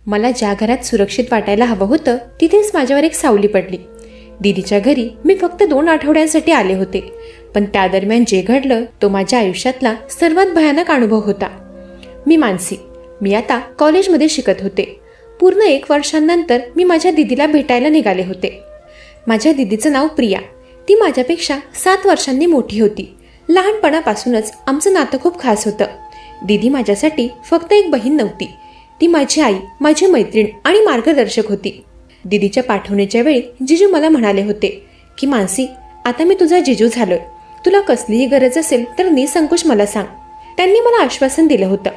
मला ज्या घरात सुरक्षित वाटायला हवं होतं तिथेच माझ्यावर एक सावली पडली. दीदीच्या घरी मी फक्त 2 आठवड्यांसाठी आले होते, पण त्या दरम्यान जे घडलं तो माझ्या आयुष्यातला सर्वात भयानक अनुभव होता. मी मानसी. मी आता कॉलेजमध्ये शिकत होते. पूर्ण 1 वर्षांनंतर मी माझ्या दीदीला भेटायला निघाले होते. माझ्या दीदीचं नाव प्रिया. ती माझ्यापेक्षा 7 वर्षांनी मोठी होती. लहानपणापासूनच आमचं नातं खूप खास होतं. दीदी माझ्यासाठी फक्त एक बहीण नव्हती, ती माझी आई, माझी मैत्रीण आणि मार्गदर्शक होती. दीदीच्या पाठवण्याच्या वेळी जिजू मला म्हणाले होते की मानसी, आता मी तुझा जिजू झालोय. तुला कसलीही गरज असेल तर निसंकोच मला सांग. त्यांनी मला आश्वासन दिलं होतं.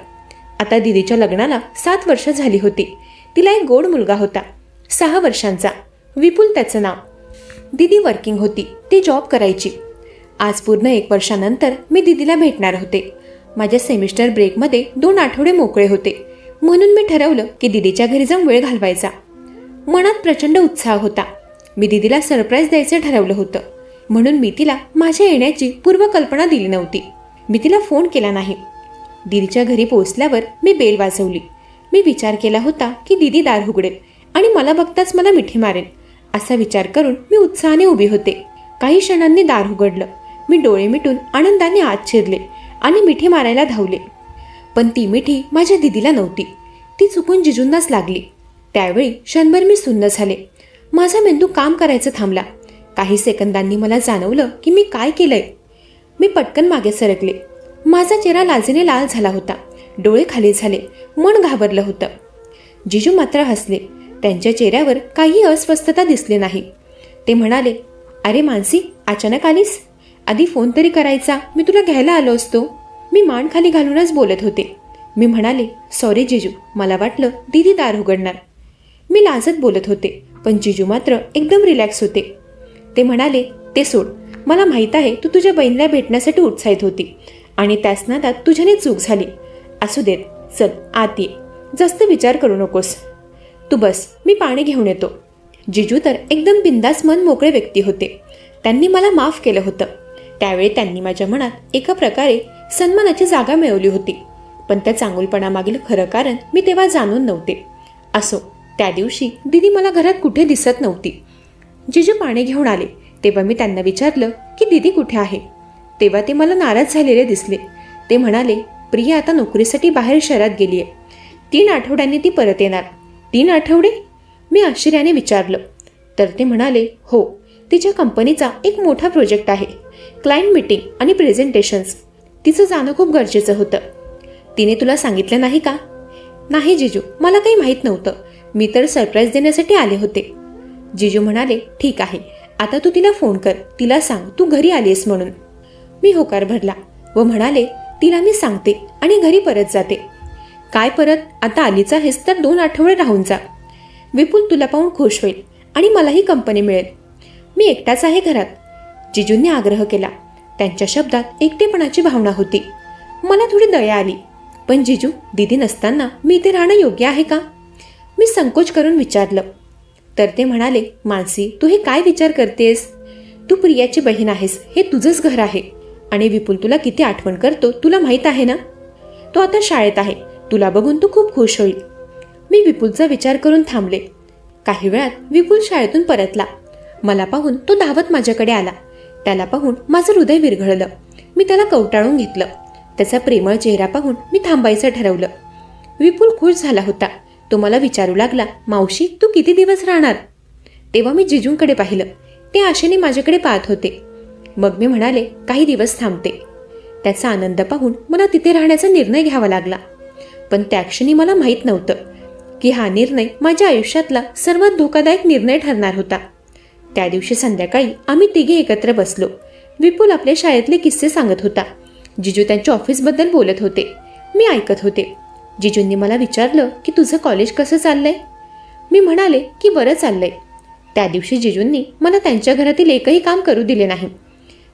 आता दीदीच्या लग्नाला 7 वर्ष झाली होती. तिला एक गोड मुलगा होता, 6 वर्षांचा, विपुल त्याचं नाव. दीदी वर्किंग होती, ती जॉब करायची. आज पूर्ण 1 वर्षानंतर मी दीदीला भेटणार होते. माझ्या सेमिस्टर ब्रेकमध्ये 2 आठवडे मोकळे होते, म्हणून मी ठरवलं की दीदीच्या घरी जाऊन वेळ घालवायचा. मनात प्रचंड उत्साह होता. मी दीदीला सरप्राईज द्यायचं ठरवलं होतं, म्हणून मी तिला माझ्या येण्याची पूर्वकल्पना दिली नव्हती. मी तिला फोन केला नाही. दीदीच्या घरी पोहोचल्यावर मी बेल वाजवली. मी विचार केला होता की दीदी दार उघडेल आणि मला बघताच मला मिठी मारेल. असा विचार करून मी उत्साहाने उभी होते. काही क्षणांनी दार उघडलं. मी डोळे मिटून आनंदाने आत शिरले आणि मिठी मारायला धावले. पण ती मिठी माझ्या दीदीला नव्हती, ती चुकून जिजूंनाच लागली. त्यावेळी क्षणभर मी सुन्न झाले. माझा मेंदू काम करायचं थांबला. काही सेकंदांनी मला जाणवलं की मी काय केलंय. मी पटकन मागे सरकले. माझा चेहरा लाजेने लाल झाला होता. डोळे खाली झाले. मन घाबरलं होतं. जिजू मात्र हसले. त्यांच्या चेहऱ्यावर काही अस्वस्थता दिसली नाही. ते म्हणाले, अरे मानसी, अचानक आलीस? आधी फोन तरी करायचा, मी तुला घ्यायला आलो असतो. मी मान खाली घालूनच बोलत होते. मी म्हणाले, सॉरी जिजू, मला वाटलं दीदी दार उघडणार. मी लाजत बोलत होते, पण जिजू मात्र एकदम रिलॅक्स होते. ते म्हणाले, ते सोड, मला माहीत आहे तू तुझ्या बहिणीला भेटण्यासाठी उत्साहित होती आणि त्याच नादात तुझ्याने चूक झाली. असू देत, चल आत ये, जास्त विचार करू नकोस. तू बस, मी पाणी घेऊन येतो. जिजू तर एकदम बिंदास मन मोकळे व्यक्ती होते. त्यांनी मला माफ केलं होतं. त्यावेळी त्यांनी माझ्या मनात एका प्रकारे सन्मानाची जागा मिळवली होती. पण त्या चांगुलपणामागील खरं कारण मी तेव्हा जाणून नव्हते. असो, त्या दिवशी दीदी मला घरात कुठे दिसत नव्हती. जिजू पाणी घेऊन आले तेव्हा मी त्यांना विचारलं की दीदी कुठे आहे. तेव्हा ते मला नाराज झालेले दिसले. ते म्हणाले, प्रिया आता नोकरीसाठी बाहेर शहरात गेली आहे. 3 आठवड्यांनी ती परत येणार. 3 आठवडे? मी आश्चर्याने विचारलं. तर ते म्हणाले, हो, तिच्या कंपनीचा एक मोठा प्रोजेक्ट आहे, क्लायंट मीटिंग आणि प्रेझेंटेशन्स. तिचं जाणं खूप गरजेचं होतं. तिने तुला सांगितलं नाही का? नाही जिजू, मला काही माहीत नव्हतं. मी तर सरप्राईज देण्यासाठी आले होते. जिजू म्हणाले, ठीक आहे, आता तू तिला फोन कर, तिला सांग तू घरी आलीस म्हणून. मी होकार भरला व म्हणाले, तिला मी सांगते आणि घरी परत जाते. काय परत? आता आलीच आहेस तर 2 आठवडे राहून जा. विपुल तुला पाहून खुश होईल आणि मलाही कंपनी मिळेल. मी एकटाच आहे घरात. जिजूंनी आग्रह केला. त्यांच्या शब्दात एकटेपणाची भावना होती. मला थोडी दया आली. पण जिजू, दीदी नसताना मी इथे राहणं योग्य आहे का? मी संकोच करून विचारलं. तर ते म्हणाले, मानसी, तू हे काय विचार करतेस? तू प्रियाची बहीण आहेस, हे तुझंच घर आहे. आणि विपुल तुला किती आठवण करतो तुला माहीत आहे ना? तो आता शाळेत आहे. तुला बघून तू खूप खुश होईल. मी विपुलचा विचार करून थांबले. काही वेळात विपुल शाळेतून परतला. मला पाहून तो धावत माझ्याकडे आला. त्याला पाहून माझं हृदय विरघळलं. मी त्याला कवटाळून घेतलं. त्याचा प्रेमळ चेहरा पाहून मी थांबायचं ठरवलं. विपुल खुश झाला होता. तो मला विचारू लागला, मावशी, तू किती दिवस राहणार? तेव्हा मी जिजूंकडे पाहिलं. ते आशेने माझ्याकडे पाहत होते. मग मी म्हणाले, काही दिवस थांबते. त्याचा आनंद पाहून मला तिथे राहण्याचा निर्णय घ्यावा लागला. पण त्या क्षणी मला माहीत नव्हतं की हा निर्णय माझ्या आयुष्यातला सर्वात धोकादायक निर्णय ठरणार होता. त्या दिवशी संध्याकाळी आम्ही तिघे एकत्र बसलो. विपुल आपल्या शाळेतले किस्से सांगत होता. जिजू त्यांच्या ऑफिसबद्दल बोलत होते. मी ऐकत होते. जिजूंनी मला विचारलं की तुझं कॉलेज कसं चाललंय? मी म्हणाले की बरं चाललंय. त्या दिवशी जिजूंनी मला त्यांच्या घरातील एकही काम करू दिले नाही.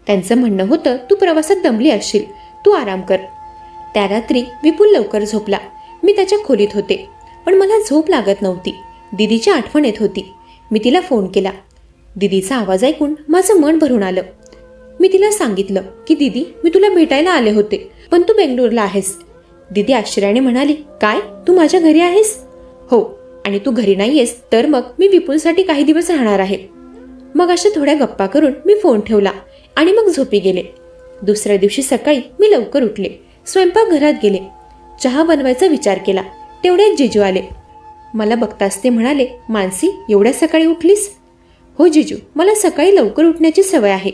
त्यांचं म्हणणं होतं, तू प्रवासात दमली असशील, तू आराम कर. त्या रात्री विपुल लवकर झोपला. मी त्याच्या खोलीत होते, पण मला झोप लागत नव्हती. दीदीची आठवण येत होती. मी तिला फोन केला. दीदीचा आवाज ऐकून माझं मन भरून आलं. मी तिला सांगितलं की दीदी, मी तुला भेटायला आले होते, पण तू बेंगलोरला आहेस. दीदी आश्चर्याने म्हणाली, काय, तू माझ्या घरी आहेस? हो, आणि तू घरी नाहीयेस तर मग मी विपुलसाठी काही दिवस राहणार आहे. मग अशा थोड्या गप्पा करून मी फोन ठेवला आणि मग झोपी गेले. दुसऱ्या दिवशी सकाळी मी लवकर उठले, स्वयंपाकघरात गेले, चहा बनवायचा विचार केला. तेवढ्यात जिजू आले. मला बघताच ते म्हणाले, मानसी एवढ्या सकाळी उठलीस? हो जिजू, मला सकाळी लवकर उठण्याची सवय आहे.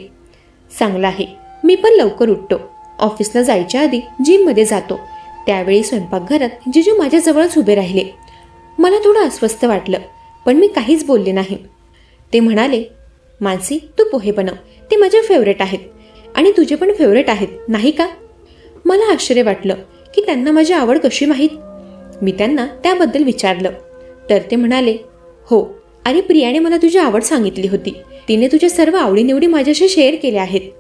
चांगलं आहे, मी पण लवकर उठतो. ऑफिसला जायच्या आधी जिममध्ये जातो. त्यावेळी स्वयंपाकघरात जिजू माझ्याजवळच उभे राहिले. मला थोडं अस्वस्थ वाटलं, पण मी काहीच बोलले नाही. ते म्हणाले, मानसी तू पोहे बनव, ते माझे फेवरेट आहेत आणि तुझे पण फेवरेट आहेत नाही का? मला आश्चर्य वाटलं की त्यांना माझी आवड कशी माहीत. मी त्यांना त्याबद्दल विचारलं तर ते म्हणाले, हो अरे प्रियाने मला तुझी आवड सांगितली होती. तिने तुझ्या सर्व आवडीनिवडी माझ्याशी शेअर केल्या आहेत.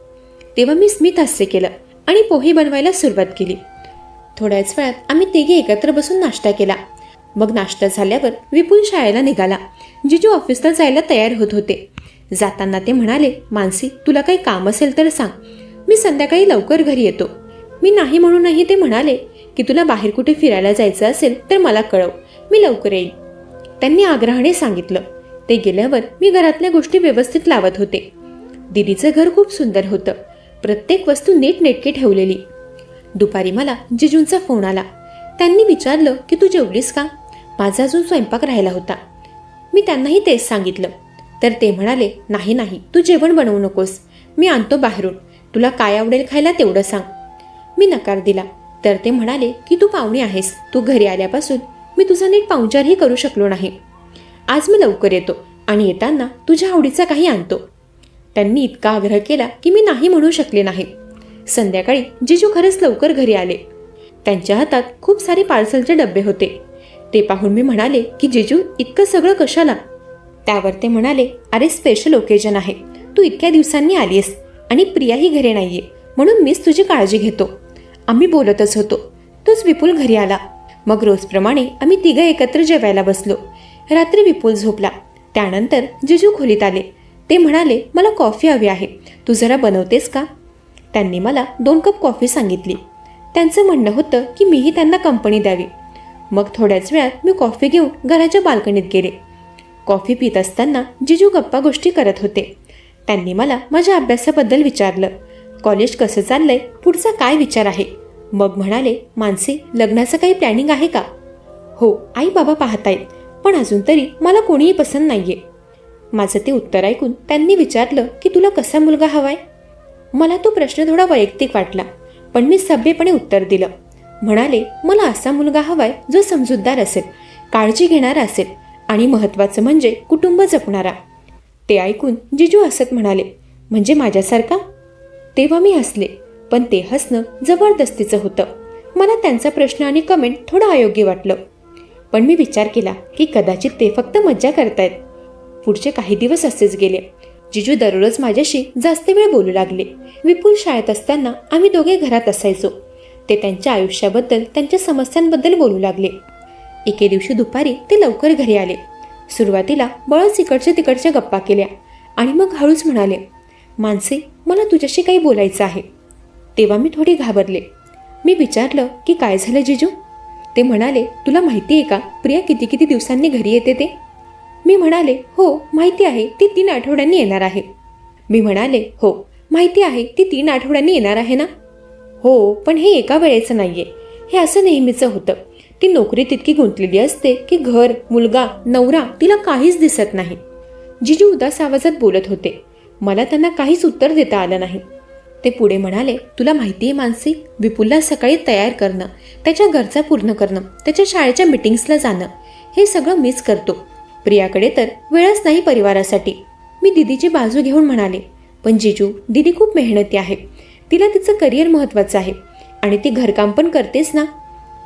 तेव्हा मी स्मित हास्य केलं आणि पोहे बनवायला सुरुवात केली. थोड्याच वेळात आम्ही तिघे एकत्र बसून नाश्ता केला. मग नाश्ता झाल्यावर विपुल शाळेला निघाला. जिजू ऑफिसला जायला तयार होत होते. जाताना ते म्हणाले, मानसी तुला काही काम असेल तर सांग, मी संध्याकाळी लवकर घरी येतो. मी नाही म्हणूनही ते म्हणाले की तुला बाहेर कुठे फिरायला जायचं असेल तर मला कळव, मी लवकर येईन. त्यांनी आग्रहाने सांगितलं. ते गेल्यावर मी घरातल्या गोष्टी व्यवस्थित लावत होते. दीदीचं घर खूप सुंदर होतं, प्रत्येक वस्तू नीटनेटकी ठेवलेली. दुपारी मला जिजूंचा फोन आला. त्यांनी विचारलं की तू जेवलीस का? माझा अजून स्वयंपाक राहिला होता. मी त्यांनाही तेच सांगितलं. तर ते म्हणाले, नाही नाही तू जेवण बनवू नकोस, मी आणतो बाहेरून, तुला काय आवडेल खायला तेवढं सांग. मी नकार दिला. तर ते म्हणाले की तू पाहुणी आहेस, तू घरी आल्यापासून मी तुझा नीट पाहुणचारही करू शकलो नाही. आज मी लवकर येतो आणि येताना तुझ्या आवडीचा काही आणतो. त्यांनी इतका आग्रह केला की मी नाही म्हणू शकले नाही. संध्याकाळी जिजू खरंच लवकर घरी आले. त्यांच्या हातात खूप सारे पार्सलचे डबे होते. ते पाहून मी म्हणाले की जिजू इतकं सगळं कशाला? त्यावर ते म्हणाले, अरे स्पेशल ओकेजन आहे, तू इतक्या दिवसांनी आलीस आणि प्रियाही घरी नाहीये म्हणून मीच तुझी काळजी घेतो. आम्ही बोलतच होतो, तोच विपुल घरी आला. मग रोजप्रमाणे आम्ही तिघं एकत्र जेवायला बसलो. रात्री विपुल झोपला. त्यानंतर जिजू खोलीत आले. ते म्हणाले, मला कॉफी हवी आहे, तू जरा बनवतेस का? त्यांनी मला 2 कप कॉफी सांगितली. त्यांचं म्हणणं होतं की मीही त्यांना कंपनी द्यावी. मग थोड्याच वेळात मी कॉफी घेऊन घराच्या बाल्कनीत गेले. कॉफी पित असताना जिजू गप्पा गोष्टी करत होते. त्यांनी मला माझ्या अभ्यासाबद्दल विचारलं. कॉलेज कसं चाललंय, पुढचा काय विचार आहे? मग म्हणाले, मानसी लग्नाचं काही प्लॅनिंग आहे का? हो आई बाबा पाहतायत, पण अजून तरी मला कोणीही पसंत नाहीये. माझं ते उत्तर ऐकून त्यांनी विचारलं की तुला कसा मुलगा हवाय? मला तो प्रश्न थोडा वैयक्तिक वाटला, पण मी सभ्यपणे उत्तर दिलं. म्हणाले, मला असा मुलगा हवाय जो समजूतदार असेल, काळजी घेणारा असेल आणि महत्त्वाचं म्हणजे कुटुंब जपणारा. ते ऐकून जिजू हसत म्हणाले, म्हणजे माझ्यासारखा? तेव्हा मी हसले, पण ते हसणं जबरदस्तीचं होतं. मला त्यांचा प्रश्न आणि कमेंट थोडं अयोग्य वाटलं, पण मी विचार केला की कदाचित ते फक्त मज्जा करतायत. पुढचे काही दिवस असेच गेले. जिजू दररोज माझ्याशी जास्त वेळ बोलू लागले. विपुल शाळेत असताना आम्ही दोघे घरात असायचो. ते त्यांच्या आयुष्याबद्दल, त्यांच्या समस्यांबद्दल बोलू लागले. एके दिवशी दुपारी ते लवकर घरी आले. सुरुवातीला बळच इकडच्या तिकडच्या गप्पा केल्या आणि मग हळूच म्हणाले, मानसी मला तुझ्याशी काही बोलायचं आहे. तेव्हा मी थोडी घाबरले. मी विचारलं की काय झालं जिजू? ते म्हणाले, तुला माहिती आहे का प्रिया किती किती दिवसांनी घरी येते ते? मी म्हणाले, हो माहिती आहे, ती 3 आठवड्यांनी येणार आहे. मी म्हणाले, हो माहिती आहे, ती 3 आठवड्यांनी येणार आहे ना? हो, पण हे एका वेळेचं नाहीये, हे असं नेहमीचं होतं. ती नोकरीत इतकी गुंतलेली असते की घर, मुलगा, नवरा तिला काहीच दिसत नाही. जिजू उदास आवाजात बोलत होते. मला त्यांना काहीच उत्तर देता आलं नाही. ते पुढे म्हणाले, तुला माहिती आहे मानसी, विपुलला सकाळी तयार करणं, त्याच्या गरजा पूर्ण करणं, त्याच्या शाळेच्या मीटिंग्सला जाणं, हे सगळं मीच करतो. प्रियाकडे तर वेळच नाही परिवारासाठी. मी दीदीची बाजू घेऊन म्हणाले, पण जिजू दीदी खूप मेहनती आहे, तिला तिचं करिअर महत्त्वाचं आहे आणि ती घरकाम पण करतेस ना.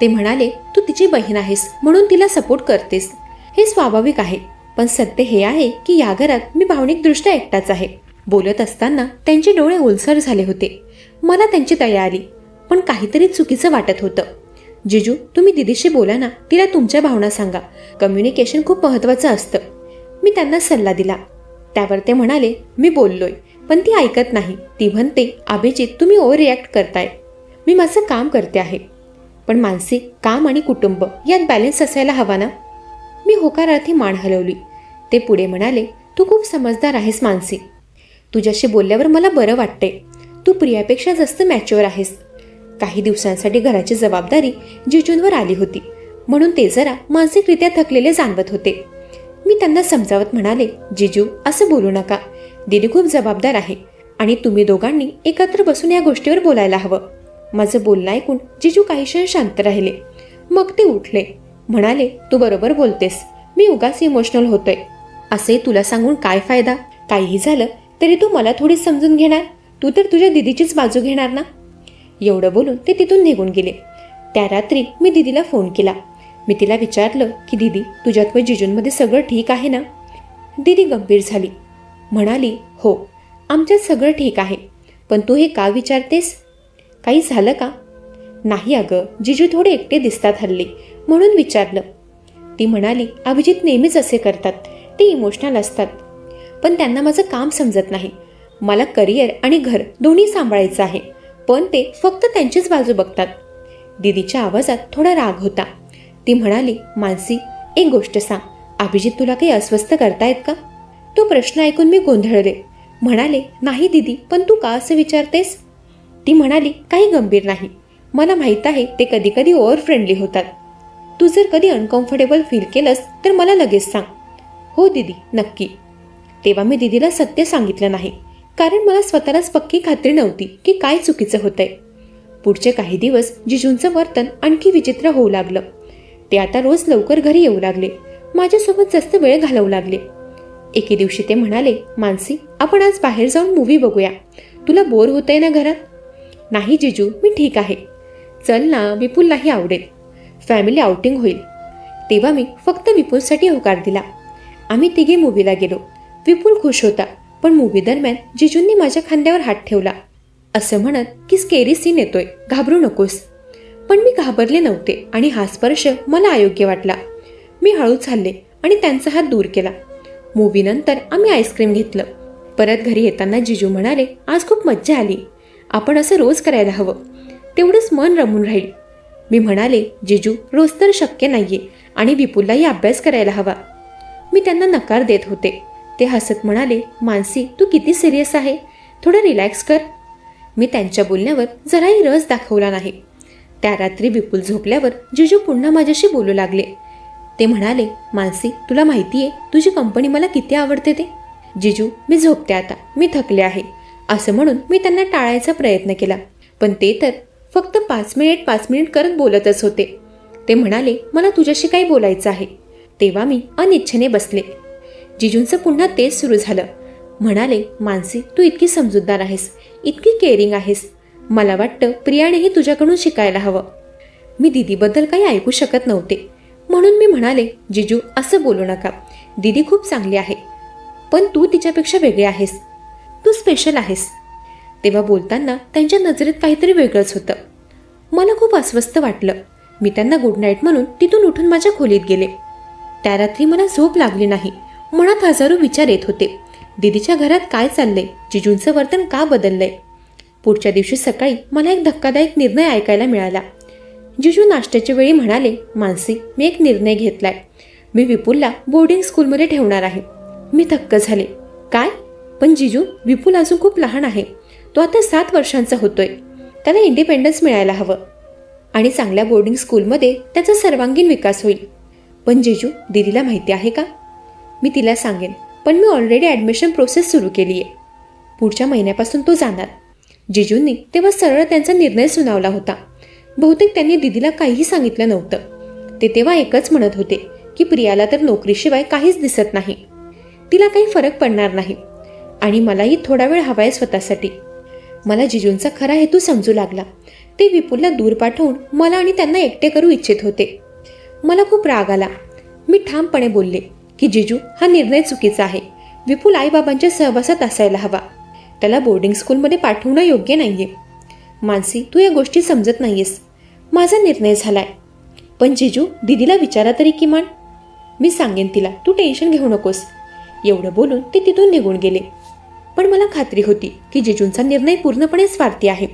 ते म्हणाले, तू तिची बहीण आहेस म्हणून तिला सपोर्ट करतेस, हे स्वाभाविक आहे, पण सत्य हे आहे की या घरात मी भावनिकदृष्ट्या एकटाच आहे. बोलत असताना त्यांचे डोळे ओलसर झाले होते. मला त्यांची दया आली, पण काहीतरी चुकीचं वाटत होतं. जिजू तुम्ही दीदीशी बोला ना, तिला तुमच्या भावना सांगा, कम्युनिकेशन खूप महत्त्वाचं असतं. मी त्यांना सल्ला दिला. त्यावर ते म्हणाले, मी बोललोय पण ती ऐकत नाही. ती म्हणते, अभिजित तुम्ही ओव्हर रिॲक्ट करताय. मी माझं काम करते आहे, पण मानसिक काम आणि कुटुंब यात बॅलन्स असायला हवा ना. मी मी होकारार्थी मान हलवली. ते पुढे म्हणाले, तू खूप समजदार आहेस मानसी. तुझ्याशी बोलल्यावर मला बरं वाटते. तू प्रियापेक्षा जास्त मॅच्युअर आहेस. काही दिवसांसाठी घराची जबाबदारी जिजूंवर आली होती, म्हणून ते जरा मानसिकरित्या थकलेले जाणवत होते. मी त्यांना समजावत म्हणाले, जिजू असं बोलू नका. दीदी खूप जबाबदार आहे आणि तुम्ही दोघांनी एकत्र बसून या गोष्टीवर बोलायला हवं. माझं बोलणं ऐकून जिजू काही क्षण शांत राहिले. मग ते उठले. म्हणाले, तू बरोबर बोलतेस. मी उगाच इमोशनल होतोय. असे तुला सांगून काय फायदा? काहीही झालं तरी तू मला थोडी समजून घेणार. तू तर तुझ्या दिदीचीच बाजू घेणार ना. एवढं बोलून ते तिथून निघून गेले. त्या रात्री मी दिदीला फोन केला. मी तिला विचारलं की दीदी, तुझ्यात व जिजूंमध्ये सगळं ठीक आहे ना? दीदी गंभीर झाली. म्हणाली, हो, आमच्यात सगळं ठीक आहे. पण तू हे का विचारतेस? काही झालं का? नाही अगं, जिजू थोडे एकटे दिसतात हल्ली, म्हणून विचारलं. ती म्हणाली, अभिजित नेहमीच असे करतात. ते इमोशनल असतात. पण त्यांना माझं काम समजत नाही. मला करिअर आणि घर दोन्ही सांभाळायचं आहे, पण ते फक्त त्यांचीच बाजू बघतात. दीदीच्या आवाजात थोडा राग होता. ती म्हणाली, मानसी, एक गोष्ट सांग, अभिजित तुला काही अस्वस्थ करतायत का? तो प्रश्न ऐकून मी गोंधळले. म्हणाले, नाही दीदी, पण तू का असं विचारतेस? ती म्हणाली, काही गंभीर नाही. मला माहीत आहे ते कधी कधी ओव्हर फ्रेंडली होतात. तू जर कधी अनकम्फर्टेबल फील केलंस तर मला लगेच सांग. हो दीदी, नक्की. तेव्हा मी दीदीला सत्य सांगितलं नाही, कारण मला स्वतःलाच पक्की खात्री नव्हती की काय चुकीचं होतंय. पुढचे काही दिवस जिजूंचं वर्तन आणखी विचित्र होऊ लागलं. ते आता रोज लवकर घरी येऊ लागले. माझ्यासोबत जास्त वेळ घालवू लागले. एके दिवशी ते म्हणाले, मानसी, आपण आज बाहेर जाऊन मूव्ही बघूया. तुला बोर होतंय ना घरात? नाही जिजू, मी ठीक आहे. चल ना, विपुललाही आवडेल. फॅमिली आउटिंग होईल. तेव्हा मी फक्त विपुलसाठी होकार दिला. आम्ही तिघे मूव्हीला गेलो. विपुल खुश होता, पण मूव्ही दरम्यान जिजूंनी माझ्या खांद्यावर हात ठेवला, असं म्हणत की स्केरी सीन येतोय, घाबरू नकोस. पण मी घाबरले नव्हते आणि हा स्पर्श मला अयोग्य वाटला. मी हळूच हलले आणि त्यांचा हात दूर केला. मूव्ही नंतर आम्ही आईस्क्रीम घेतलं. परत घरी येताना जिजू म्हणाले, आज खूप मज्जा आली. आपण असं रोज करायला हवं, तेवढंच मन रमून राहील. मी म्हणाले, जिजू, रोज तर शक्य नाहीये आणि विपुललाही अभ्यास करायला हवा. मी त्यांना नकार देत होते. ते हसत म्हणाले, मानसी, तू किती सिरियस आहे. थोडं रिलॅक्स कर. मी त्यांच्या बोलण्यावर जराही रस दाखवला नाही. त्या रात्री विपुल झोपल्यावर जिजू पुन्हा माझ्याशी बोलू लागले. ते म्हणाले, मानसी, तुला माहितीये तुझी कंपनी मला किती आवडते ते. जिजू, मी झोपते आता, मी थकले आहे, असं म्हणून मी त्यांना टाळायचा प्रयत्न केला. पण ते तर फक्त 5 मिनिट करत बोलतच होते. ते म्हणाले, मला तुझ्याशी काही बोलायचं आहे. तेव्हा मी अनिच्छेने बसले. जिजूंचं पुन्हा तेच सुरू झालं. म्हणाले, मानसी, तू इतकी समजूतदार आहेस, इतकी केअरिंग आहेस. मला वाटतं प्रियानेही तुझ्याकडून शिकायला हवं. मी दीदीबद्दल काही ऐकू शकत नव्हते, म्हणून मी म्हणाले, जिजू, असं बोलू नका. दीदी खूप चांगली आहे, पण तू तिच्यापेक्षा वेगळे आहेस. तू स्पेशल आहेस. तेव्हा बोलताना त्यांच्या नजरेत काहीतरी वेगळंच होतं. मला खूप अस्वस्थ वाटलं. मी त्यांना गुड नाईट म्हणून तिथून उठून माझ्या खोलीत गेले. त्या रात्री मला झोप लागली नाही. मनात हजारो विचार येत होते. दीदीच्या घरात काय चाललंय? जिजूंचं वर्तन का बदललंय? पुढच्या दिवशी सकाळी मला एक धक्कादायक निर्णय ऐकायला मिळाला. जिजू नाश्त्याच्या वेळी म्हणाले, मानसी, मी एक निर्णय घेतलाय. मी विपुलला बोर्डिंग स्कूलमध्ये ठेवणार आहे. मी थक्क झाले. काय? पण जिजू, विपुल अजून खूप लहान आहे. तो आता 7 वर्षांचा होतोय. त्याला इंडिपेंडन्स मिळायला हवं आणि चांगल्या बोर्डिंग स्कूलमध्ये त्याचा सर्वांगीण विकास होईल. पण जिजू, दीदीला माहिती आहे का? मी तिला सांगेन, पण मी ऑलरेडी ॲडमिशन प्रोसेस सुरू केली आहे. पुढच्या महिन्यापासून तो जाणार. जिजूंनी तेव्हा सरळ त्यांचा निर्णय सुनावला होता. बहुतेक त्यांनी दीदीला काहीही सांगितलं नव्हतं. ते तेव्हा एकच म्हणत होते की प्रियाला तर नोकरीशिवाय काहीच दिसत नाही, तिला काही फरक पडणार नाही आणि मलाही थोडा वेळ हवाय स्वतःसाठी. मला जिजूंचा खरा हेतू समजू लागला. ते विपुलला दूर पाठवून मला आणि त्यांना एकटे करू इच्छित होते. मला खूप राग आला. मी ठामपणे बोलले की जिजू, हा निर्णय चुकीचा आहे. विपुल आईबाबांच्या सहवासात असायला हवा. त्याला बोर्डिंग स्कूलमध्ये पाठवणं योग्य नाहीये. मानसी, तू या गोष्टी समजत नाहीयेस. माझा निर्णय झालाय. पण जिजू, दीदीला विचारा तरी किमान. मी सांगेन तिला, तू टेन्शन घेऊ नकोस. एवढं बोलून ते तिथून निघून गेले. पण मला खात्री होती की जिजूंचा निर्णय पूर्णपणे स्वार्थी आहे.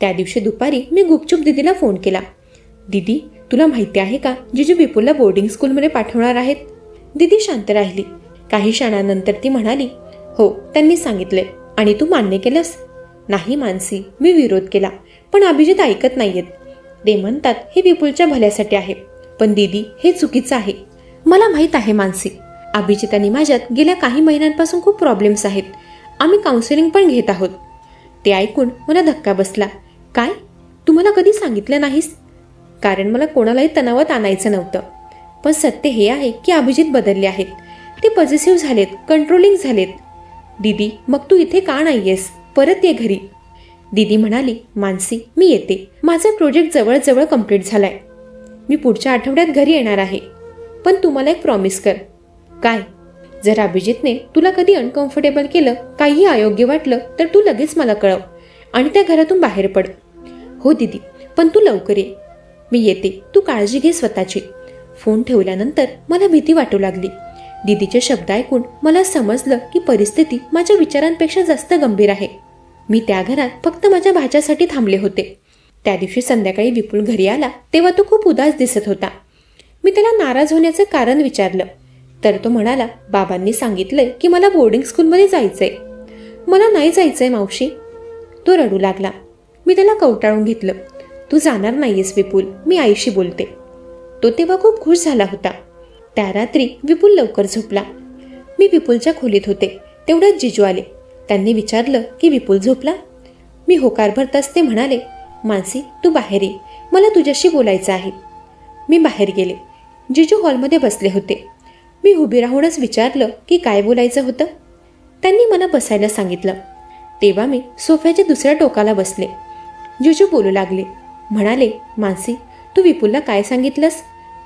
त्या दिवशी दुपारी मी गुपचूप दीदीला फोन केला. दीदी, तुला माहिती आहे का जिजू विपुलला बोर्डिंग स्कूलमध्ये पाठवणार आहेत? दीदी शांत राहिली. काही क्षणानंतर ती म्हणाली, हो, त्यांनी सांगितले. आणि तू मान्य केलंस? नाही मानसी, मी विरोध केला, पण अभिजित ऐकत नाहीयेत. ते म्हणतात हे विपुलच्या भल्यासाठी आहे. पण दीदी, हे चुकीचं आहे. मला माहीत आहे मानसी, अभिजित आणि माझ्यात गेल्या काही महिन्यांपासून खूप प्रॉब्लेम्स आहेत. आम्ही काउन्सिलिंग पण घेत आहोत. ते ऐकून मला धक्का बसला. काय? तुम्हाला कधी सांगितलं नाहीस? कारण मला कोणालाही तणावात आणायचं नव्हतं. पण सत्य हे आहे की अभिजित बदलले आहेत. ते पॉझिटिव्ह झालेत, कंट्रोलिंग झालेत. दीदी, मग तू इथे का नाहीयेस? परत ये घरी. दीदी म्हणाली, मानसी, मी येते. माझा प्रोजेक्ट जवळजवळ कंप्लीट झालाय. मी पुढच्या आठवड्यात घरी येणार आहे. पण तुम्हाला एक प्रॉमिस कर. काय? जर अभिजितने तुला कधी अनकम्फर्टेबल केलं, काहीही अयोग्य वाटलं, तर तू लगेच मला कळव आणि त्या घरातून बाहेर पड. हो दीदी, पण तू लवकर ये. मी येते. तू काळजी घे स्वतःची. फोन ठेवल्यानंतर मला भीती वाटू लागली. दीदीचे शब्द ऐकून मला समजलं की परिस्थिती माझ्या विचारांपेक्षा जास्त गंभीर आहे. मी त्या घरात फक्त माझ्या भाच्यासाठी थांबले होते. त्या दिवशी संध्याकाळी विपुल घरी आला तेव्हा तो खूप उदास दिसत होता. मी त्याला नाराज होण्याचं कारण विचारलं तर तो म्हणाला, बाबांनी सांगितलंय की मला बोर्डिंग स्कूलमध्ये जायचंय. मला नाही जायचंय मावशी. तो रडू लागला. मी त्याला कवटाळून घेतलं. तू जाणार नाहीयेस विपुल, मी आईशी बोलते. तो तेव्हा खूप खुश झाला होता. त्या रात्री विपुल लवकर झोपला. मी विपुलच्या खोलीत होते तेवढ्यात जिजू आले. त्यांनी विचारलं की विपुल झोपला? मी होकार भरताच ते म्हणाले, मानसी, तू बाहेर ये, मला तुझ्याशी बोलायचं आहे. मी बाहेर गेले. जिजू हॉलमध्ये बसले होते. मी उभी राहूनच विचारलं की काय बोलायचं होतं. त्यांनी मला बसायला सांगितलं. तेव्हा मी सोफ्याच्या दुसऱ्या टोकाला बसले. जिजू बोलू लागले. म्हणाले, मानसी, तू विपुलला काय सांगितलंस?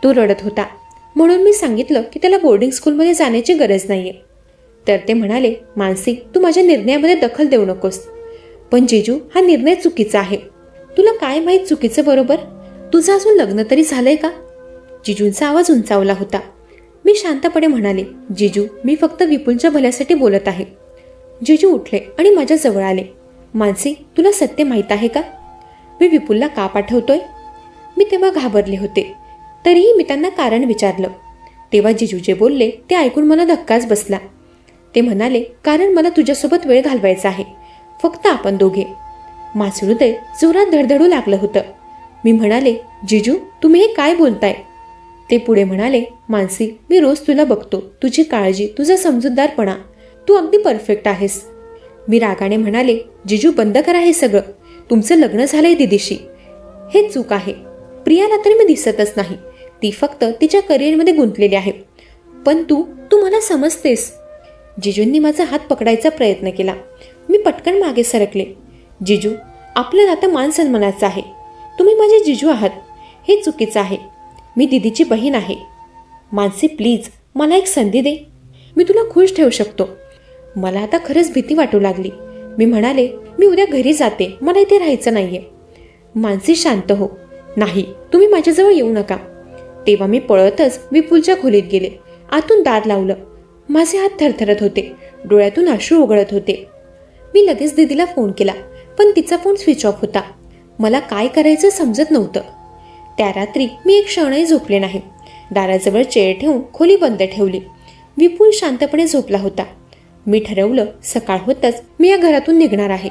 तो रडत होता म्हणून मी सांगितलं की त्याला बोर्डिंग स्कूलमध्ये जाण्याची गरज नाहीये. तर ते म्हणाले, मानसी, तू माझ्या निर्णयामध्ये दखल देऊ नकोस. पण जिजू, हा निर्णय चुकीचा आहे. तुला काय माहीत चुकीचं बरोबर? तुझं अजून लग्न तरी झालंय का? जिजूंचा आवाज उंचावला होता. मी शांतपणे म्हणाले, जिजू, मी फक्त विपुलच्या भल्यासाठी बोलत आहे. जिजू उठले आणि माझ्या जवळ आले. मानसी, तुला सत्य माहीत आहे का? मी विपुलला का पाठवतोय? मी तेव्हा घाबरले होते. तरीही मी त्यांना कारण विचारलं. तेव्हा जिजू जे बोलले ते ऐकून मला धक्काच बसला. ते म्हणाले, कारण मला तुझ्यासोबत वेळ घालवायचा आहे, फक्त आपण दोघे. माझं हृदय जोरात धडधडू लागलं होतं. मी म्हणाले, जिजू, तुम्ही हे काय बोलताय? ते पुढे म्हणाले, मानसी, मी रोज तुला बघतो. तुझी काळजी, तुझा समजूतदारपणा, तू अगदी परफेक्ट आहेस. मी रागाने म्हणाले, जिजू, बंद करा हे सगळं. तुमचं लग्न झालंय दीदीशी. हे चूक आहे. प्रियाला तर मी दिसतच नाही. ती फक्त तिच्या करिअरमध्ये गुंतलेली आहे. पण तू मला समजतेस. जिजूंनी माझा हात पकडायचा प्रयत्न केला. मी पटकन मागे सरकले. जिजू, आपलं नातं मान सन्मानाचं आहे. तुम्ही माझे जिजू आहात. हे चुकीचं आहे. मी दीदीची बहीण आहे. मानसी, प्लीज, मला एक संधी दे. मी तुला खुश ठेवू शकतो. मला आता खरंच भीती वाटू लागली. मी म्हणाले, मी उद्या घरी जाते. मला इथे राहायचं नाहीये. मानसी, शांत हो. नाही, तुम्ही माझ्याजवळ येऊ नका. तेव्हा मी पळतच विपुलच्या खोलीत गेले. आतून दार लावलं. माझे हात थरथरत होते. डोळ्यातून अश्रू ओघळत होते. मी लगेच दीदीला फोन केला, पण तिचा फोन स्विच ऑफ होता. मला काय करायचं समजत नव्हतं. त्या रात्री मी एक क्षणही झोपले नाही. दाराजवळ चेअर ठेवून खोली बंद ठेवली. विपुल शांतपणे झोपला होता. मी ठरवलं, सकाळ होताच मी या घरातून निघणार आहे.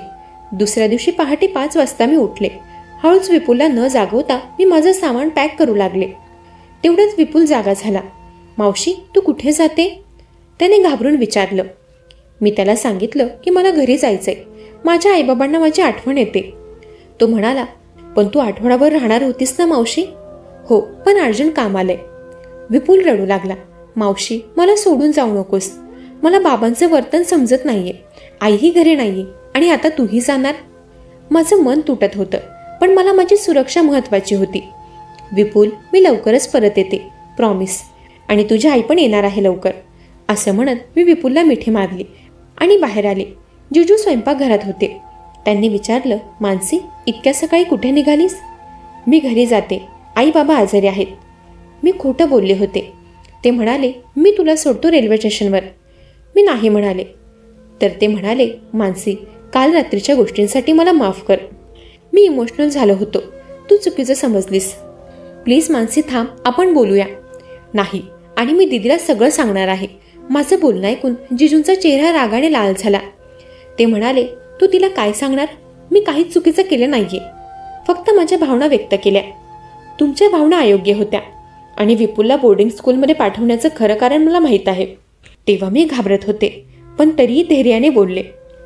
दुसऱ्या दिवशी पहाटे 5 वाजता मी उठले. हळूच विपुलला न जागवता मी माझं सामान पॅक करू लागले. तेवढंच विपुल जागा झाला. मावशी, तू कुठे जाते? त्याने घाबरून विचारलं. मी त्याला सांगितलं की मला घरी जायचंय. माझ्या आईबाबांना माझी आठवण येते. तो म्हणाला, पण तू आठवडाभर राहणार होतीस ना मावशी? हो, पण अर्जंट काम आलंय. विपुल रडू लागला. मावशी, मला सोडून जाऊ नकोस. मला बाबांचं वर्तन समजत नाहीये. आईही घरी नाहीये आणि आता तूही जाणार. माझं मन तुटत होतं, पण मला माझी सुरक्षा महत्वाची होती. विपुल, मी लवकरच परत येते, प्रॉमिस. आणि तुझी आई पण येणार आहे लवकर. असं म्हणत मी विपुलला मिठी मारली आणि बाहेर आले. जिजू स्वयंपाकघरात होते. त्यांनी विचारलं, मानसी, इतक्या सकाळी कुठे निघालीस? मी घरी जाते. आई बाबा आजारी आहेत. मी खोटं बोलले होते. ते म्हणाले, मी तुला सोडतो रेल्वे स्टेशनवर. मी नाही म्हणाले. तर ते म्हणाले, मानसी, काल रात्रीच्या गोष्टींसाठी मला माफ कर. मी इमोशनल झालो होतो. तू चुकीचं समजलीस. प्लीज मानसी थांब, आपण बोलूया. नाही, आणि मी दीदीला सगळं सांगणार आहे. माझं बोलणं ऐकून जिजूंचा चेहरा रागाने लाल झाला. ते म्हणाले, तू तिला काय सांगणार? मी काहीच चुकीचं केलं नाहीये, फक्त माझ्या भावना व्यक्त केल्या. तुमच्या भावना अयोग्य होत्या आणि विपुलला बोर्डिंग स्कूलमध्ये पाठवण्याचं खरं कारण मला माहीत आहे. तेव्हा मी घाबरत होते, पण तरीही धैर्याने बोलले.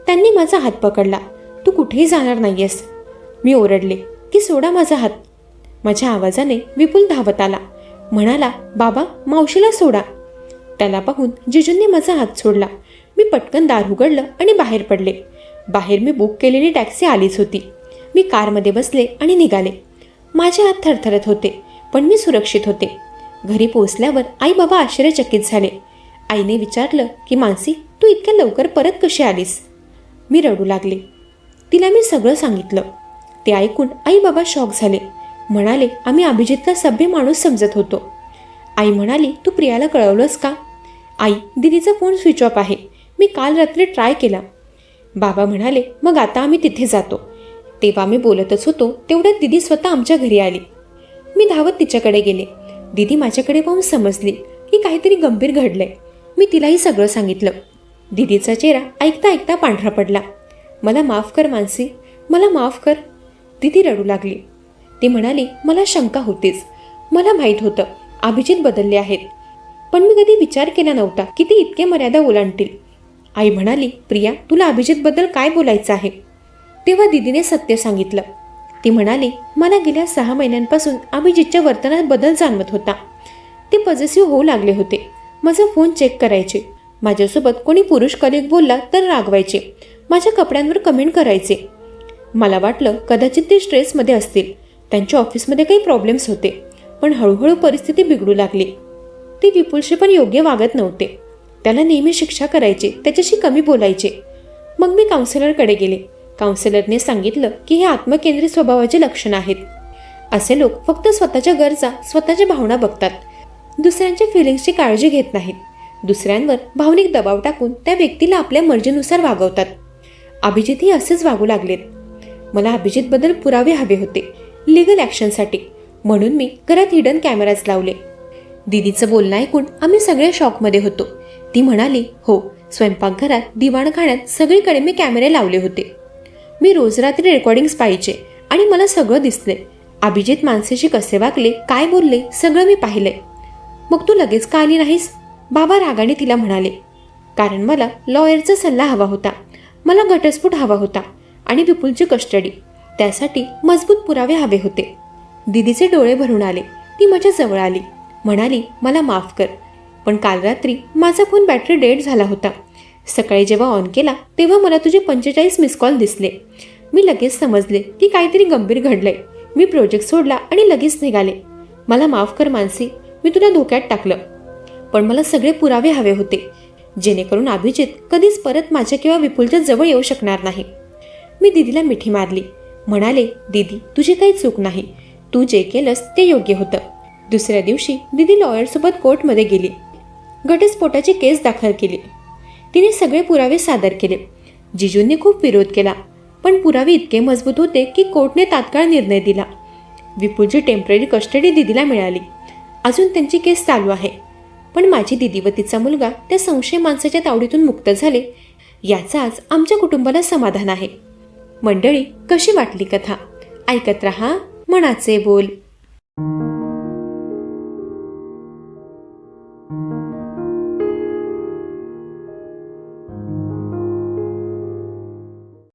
त्यांनी माझा हात पकडला. तू कुठेही जाणार नाहीयेस. मी ओरडले की सोडा माझा हात. माझ्या आवाजाने विपुल धावत आला. म्हणाला, बाबा मावशीला सोडा. त्याला पाहून जिजूंनी माझा हात सोडला. मी पटकन दार उघडलं आणि बाहेर पडले. बाहेर मी बुक केलेली टॅक्सी आलीच होती. मी कारमध्ये बसले आणि निघाले. माझे हात थरथरत होते, पण मी सुरक्षित होते. घरी पोहोचल्यावर आई बाबा आश्चर्यचकित झाले. आईने विचारलं की मानसी, तू इतक्या लवकर परत कशी आलीस? मी रडू लागले. तिला मी सगळं सांगितलं. ते ऐकून आई बाबा शॉक झाले. म्हणाले, आम्ही अभिजितला सभ्य माणूस समजत होतो. आई म्हणाली, तू प्रियाला कळवलंस का? आई, दीदीचा फोन स्विच ऑफ आहे. मी काल रात्री ट्राय केला. बाबा म्हणाले, मग आता आम्ही तिथे जातो. तेव्हा मी बोलतच होतो तेवढ्यात दीदी स्वतः आमच्या घरी आली. मी धावत तिच्याकडे गेले. दीदी माझ्याकडे पाहून समजली की काहीतरी गंभीर घडलंय. मी तिलाही सगळं सांगितलं. दीदीचा चेहरा ऐकता ऐकता पांढरा पडला. मला माफ कर मानसी, मला माफ कर. दीदी रडू लागली. ती म्हणाली, मला शंका होतीच. मला माहीत होतं अभिजित बदलले आहेत, पण मी कधी विचार केला नव्हता की ते इतके मर्यादा ओलांडतील. आई म्हणाली, प्रिया, तुला अभिजितबद्दल काय बोलायचं आहे? तेव्हा दीदीने सत्य सांगितलं. ती म्हणाली, मला गेल्या 6 महिन्यांपासून अभिजितच्या वर्तनात बदल जाणवत होता. ते पॉझिटिव्ह होऊ लागले होते. माझा फोन चेक करायचे. माझ्यासोबत कोणी पुरुष कलिग बोलला तर रागवायचे. माझ्या कपड्यांवर कमेंट करायचे. मला वाटलं कदाचित ते स्ट्रेसमध्ये असतील. त्यांच्या ऑफिसमध्ये काही प्रॉब्लेम्स होते, पण हळूहळू परिस्थिती बिघडू लागली. ते विपुलशी पण योग्य वागत नव्हते. त्याला नेहमी शिक्षा करायचे, त्याच्याशी कमी बोलायचे. मग मी काउन्सिलरकडे गेले. काउन्सिलरने सांगितलं की हे आत्मकेंद्रित स्वभावाचे लक्षण आहेत. असे लोक फक्त स्वतःच्या गरजा, स्वतःच्या भावना बघतात. दुसऱ्यांच्या फिलिंग्सची काळजी घेत नाहीत. दुसऱ्यांवर भावनिक दबाव टाकून त्या व्यक्तीला आपल्या मर्जीनुसार वागवतात. अभिजितही असेच वागू लागलेत. मला अभिजितबद्दल पुरावे हवे होते, लिगल ॲक्शनसाठी. म्हणून मी घरात हिडन कॅमेराज लावले. दीदीचं बोलणं ऐकून आम्ही सगळे शॉकमध्ये होतो. ती म्हणाली, हो, स्वयंपाकघरात, दिवाणखान्यात, सगळीकडे मी कॅमेरे लावले होते. मी रोज रात्री रेकॉर्डिंग्स पाहिजे आणि मला सगळं दिसले. अभिजित मानसीशी कसे वागले, काय बोलले, सगळं मी पाहिलंय. मग तू लगेच का आली नाहीस? बाबा रागाने तिला म्हणाले. कारण मला लॉयरचा सल्ला हवा होता. मला घटस्फोट हवा होता आणि विपुलची कस्टडी. त्यासाठी मजबूत पुरावे हवे होते. दीदीचे डोळे भरून आले. ती माझ्या जवळ आली. म्हणाली, मला माफ कर, पण काल रात्री माझा फोन बॅटरी डेड झाला होता. सकाळी जेव्हा ऑन केला तेव्हा मला तुझे 45 मिस कॉल दिसले. मी लगेच समजले की काहीतरी गंभीर घडलंय. मी प्रोजेक्ट सोडला आणि लगेच निघाले. मला माफ कर मानसी, मी तुला धोक्यात टाकलं. पण मला सगळे पुरावे हवे होते, जेणेकरून अभिजित कधीच परत माझ्या किंवा विपुलच्या जवळ येऊ शकणार नाही. मी दीदीला मिठी मारली. म्हणाले, दीदी, तुझी काही चूक नाही. तू जे केलंस ते योग्य होतं. दुसऱ्या दिवशी दीदी लॉयरसोबत कोर्टमध्ये गेली. घटस्फोटाची केस दाखल केली. तिने सगळे पुरावे सादर केले. जिजूंनी खूप विरोध केला, पण पुरावे इतके मजबूत होते की कोर्टने तात्काळ निर्णय दिला. विपुलची टेम्पररी कस्टडी दीदीला मिळाली. अजून त्यांची केस चालू आहे, पण माझी दीदी व तिचा मुलगा त्या संशय माणसाच्या तावडीतून मुक्त झाले. याचा आज आमच्या कुटुंबाला समाधान आहे. मंडळी, कशी वाटली कथा? ऐकत रहा मनाचे बोल.